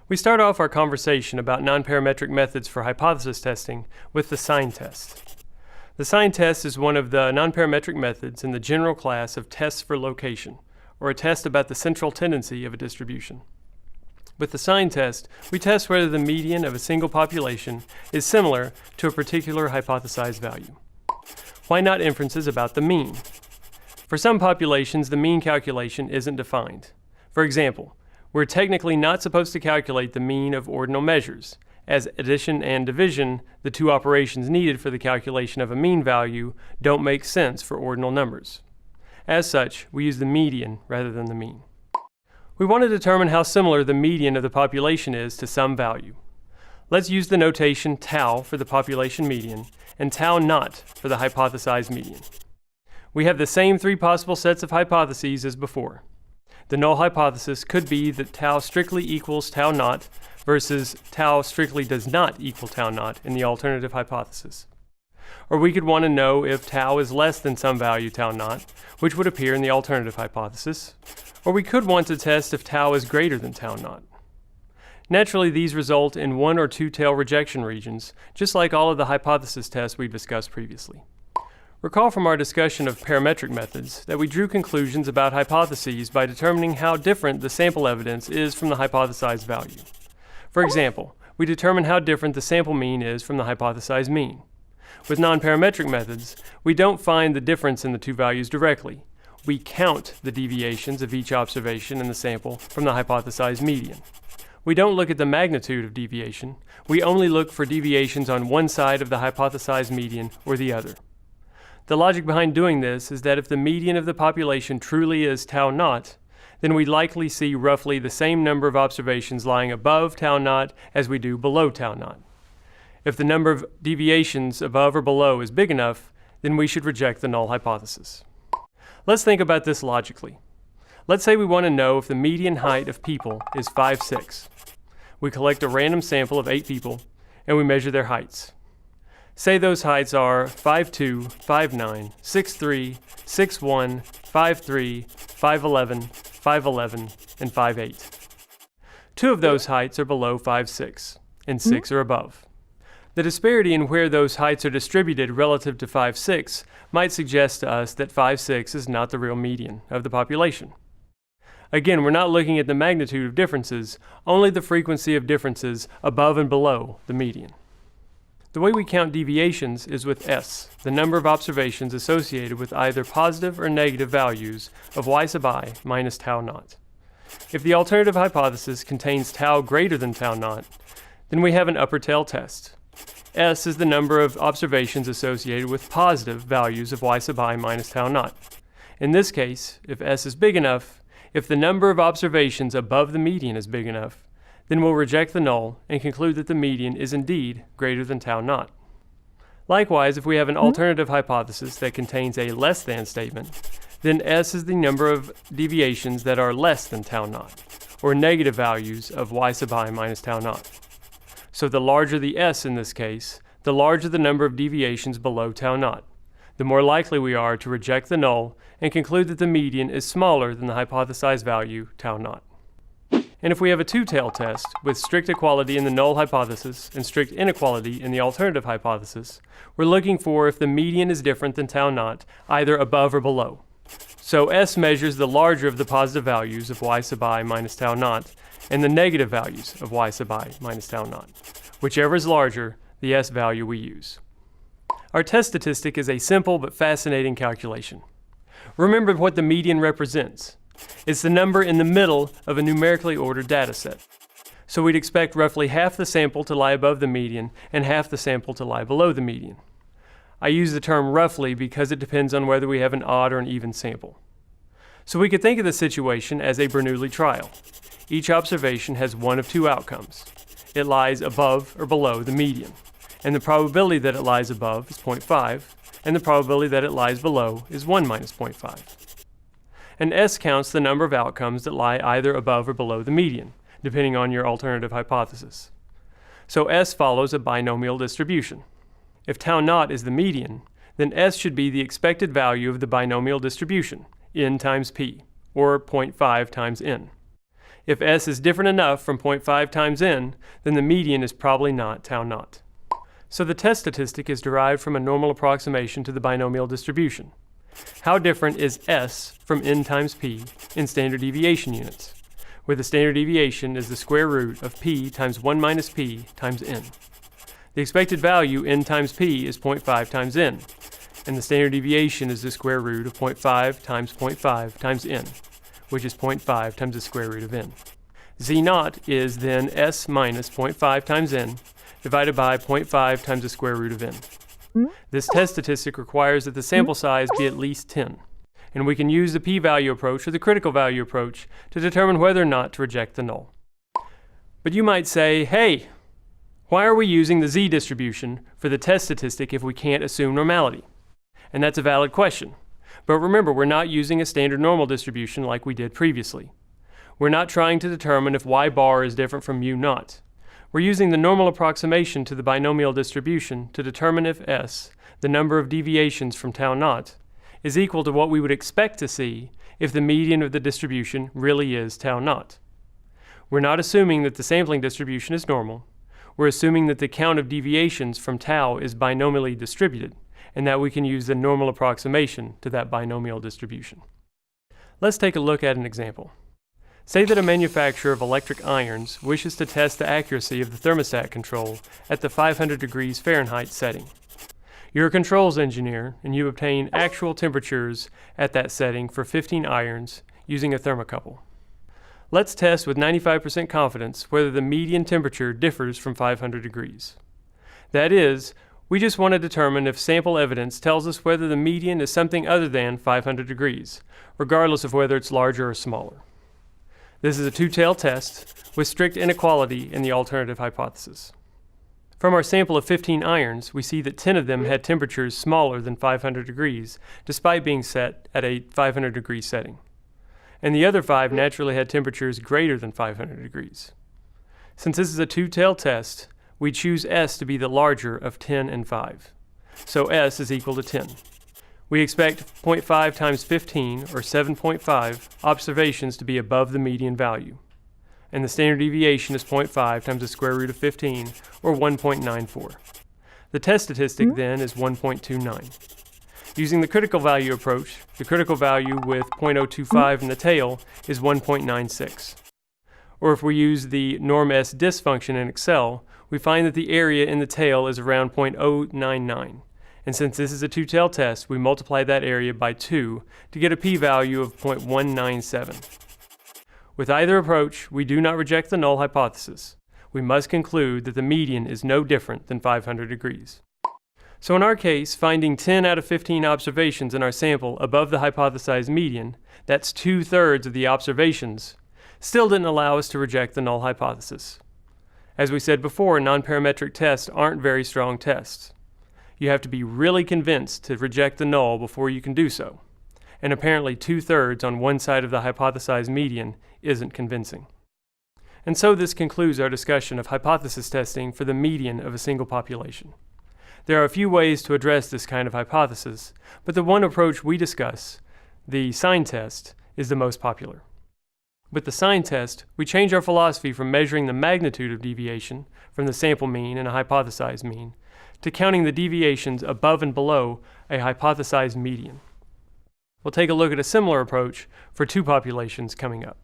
We start off our conversation about nonparametric methods for hypothesis testing with the sign test. The sign test is one of the nonparametric methods in the general class of tests for location, or a test about the central tendency of a distribution. With the sign test, we test whether the median of a single population is similar to a particular hypothesized value. Why not inferences about the mean? For some populations, the mean calculation isn't defined. For example, we're technically not supposed to calculate the mean of ordinal measures, as addition and division, the two operations needed for the calculation of a mean value, don't make sense for ordinal numbers. As such, we use the median rather than the mean. We want to determine how similar the median of the population is to some value. Let's use the notation tau for the population median and tau naught for the hypothesized median. We have the same three possible sets of hypotheses as before. The null hypothesis could be that tau strictly equals tau naught versus tau strictly does not equal tau naught in the alternative hypothesis. Or we could want to know if tau is less than some value tau naught, which would appear in the alternative hypothesis. Or we could want to test if tau is greater than tau naught. Naturally, these result in one or two tail rejection regions, just like all of the hypothesis tests we've discussed previously. Recall from our discussion of parametric methods that we drew conclusions about hypotheses by determining how different the sample evidence is from the hypothesized value. For example, we determine how different the sample mean is from the hypothesized mean. With nonparametric methods, we don't find the difference in the two values directly. We count the deviations of each observation in the sample from the hypothesized median. We don't look at the magnitude of deviation. We only look for deviations on one side of the hypothesized median or the other. The logic behind doing this is that if the median of the population truly is tau naught, then we likely see roughly the same number of observations lying above tau naught as we do below tau naught. If the number of deviations above or below is big enough, then we should reject the null hypothesis. Let's think about this logically. Let's say we want to know if the median height of people is 5'6". We collect a random sample of 8 people, and we measure their heights. Say those heights are 5'2", 5'9", 6'3", 6'1", 5'3", 5'11", 5'11", and 5'8". 2 of those heights are below 5'6", and 6 are above. The disparity in where those heights are distributed relative to 5'6" might suggest to us that 5'6" is not the real median of the population. Again, we're not looking at the magnitude of differences, only the frequency of differences above and below the median. The way we count deviations is with S, the number of observations associated with either positive or negative values of y sub I minus tau naught. If the alternative hypothesis contains tau greater than tau naught, then we have an upper tail test. S is the number of observations associated with positive values of y sub I minus tau naught. In this case, if S is big enough, if the number of observations above the median is big enough, then we'll reject the null and conclude that the median is indeed greater than tau naught. Likewise, if we have an alternative hypothesis that contains a less than statement, then S is the number of deviations that are less than tau naught, or negative values of y sub I minus tau naught. So the larger the S in this case, the larger the number of deviations below tau naught, the more likely we are to reject the null and conclude that the median is smaller than the hypothesized value tau naught. And if we have a two-tailed test with strict equality in the null hypothesis and strict inequality in the alternative hypothesis, we're looking for if the median is different than tau naught, either above or below. So S measures the larger of the positive values of y sub I minus tau naught and the negative values of y sub I minus tau naught. Whichever is larger, the S value we use. Our test statistic is a simple but fascinating calculation. Remember what the median represents. It's the number in the middle of a numerically ordered data set. So we'd expect roughly half the sample to lie above the median and half the sample to lie below the median. I use the term roughly because it depends on whether we have an odd or an even sample. So we could think of the situation as a Bernoulli trial. Each observation has one of two outcomes. It lies above or below the median, and the probability that it lies above is 0.5, and the probability that it lies below is 1 minus 0.5. And S counts the number of outcomes that lie either above or below the median, depending on your alternative hypothesis. So S follows a binomial distribution. If tau naught is the median, then S should be the expected value of the binomial distribution, n times p, or 0.5 times n. If S is different enough from 0.5 times n, then the median is probably not tau naught. So the test statistic is derived from a normal approximation to the binomial distribution. How different is S from n times p in standard deviation units, where the standard deviation is the square root of p times 1 minus p times n. The expected value n times p is 0.5 times n, and the standard deviation is the square root of 0.5 times 0.5 times n, which is 0.5 times the square root of n. Z naught is then S minus 0.5 times n divided by 0.5 times the square root of n. This test statistic requires that the sample size be at least 10, and we can use the p-value approach or the critical value approach to determine whether or not to reject the null. But you might say, hey, why are we using the z distribution for the test statistic if we can't assume normality? And that's a valid question. But remember, we're not using a standard normal distribution like we did previously. We're not trying to determine if y bar is different from mu naught. We're using the normal approximation to the binomial distribution to determine if S, the number of deviations from tau naught, is equal to what we would expect to see if the median of the distribution really is tau naught. We're not assuming that the sampling distribution is normal. We're assuming that the count of deviations from tau is binomially distributed, and that we can use the normal approximation to that binomial distribution. Let's take a look at an example. Say that a manufacturer of electric irons wishes to test the accuracy of the thermostat control at the 500 degrees Fahrenheit setting. You're a controls engineer, and you obtain actual temperatures at that setting for 15 irons using a thermocouple. Let's test with 95% confidence whether the median temperature differs from 500 degrees. That is, we just want to determine if sample evidence tells us whether the median is something other than 500 degrees, regardless of whether it's larger or smaller. This is a two-tailed test with strict inequality in the alternative hypothesis. From our sample of 15 irons, we see that 10 of them had temperatures smaller than 500 degrees, despite being set at a 500 degree setting. And the other 5 naturally had temperatures greater than 500 degrees. Since this is a two-tailed test, we choose S to be the larger of 10 and 5. So S is equal to 10. We expect 0.5 times 15, or 7.5, observations to be above the median value. And the standard deviation is 0.5 times the square root of 15, or 1.94. The test statistic then is 1.29. Using the critical value approach, the critical value with 0.025 in the tail is 1.96. Or if we use the norm S dis function in Excel, we find that the area in the tail is around 0.099. And since this is a two-tailed test, we multiply that area by 2 to get a p-value of 0.197. With either approach, we do not reject the null hypothesis. We must conclude that the median is no different than 500 degrees. So in our case, finding 10 out of 15 observations in our sample above the hypothesized median, that's 2/3 of the observations, still didn't allow us to reject the null hypothesis. As we said before, nonparametric tests aren't very strong tests. You have to be really convinced to reject the null before you can do so. And apparently 2/3 on one side of the hypothesized median isn't convincing. And so this concludes our discussion of hypothesis testing for the median of a single population. There are a few ways to address this kind of hypothesis, but the one approach we discuss, the sign test, is the most popular. With the sign test, we change our philosophy from measuring the magnitude of deviation from the sample mean and a hypothesized mean to counting the deviations above and below a hypothesized median. We'll take a look at a similar approach for two populations coming up.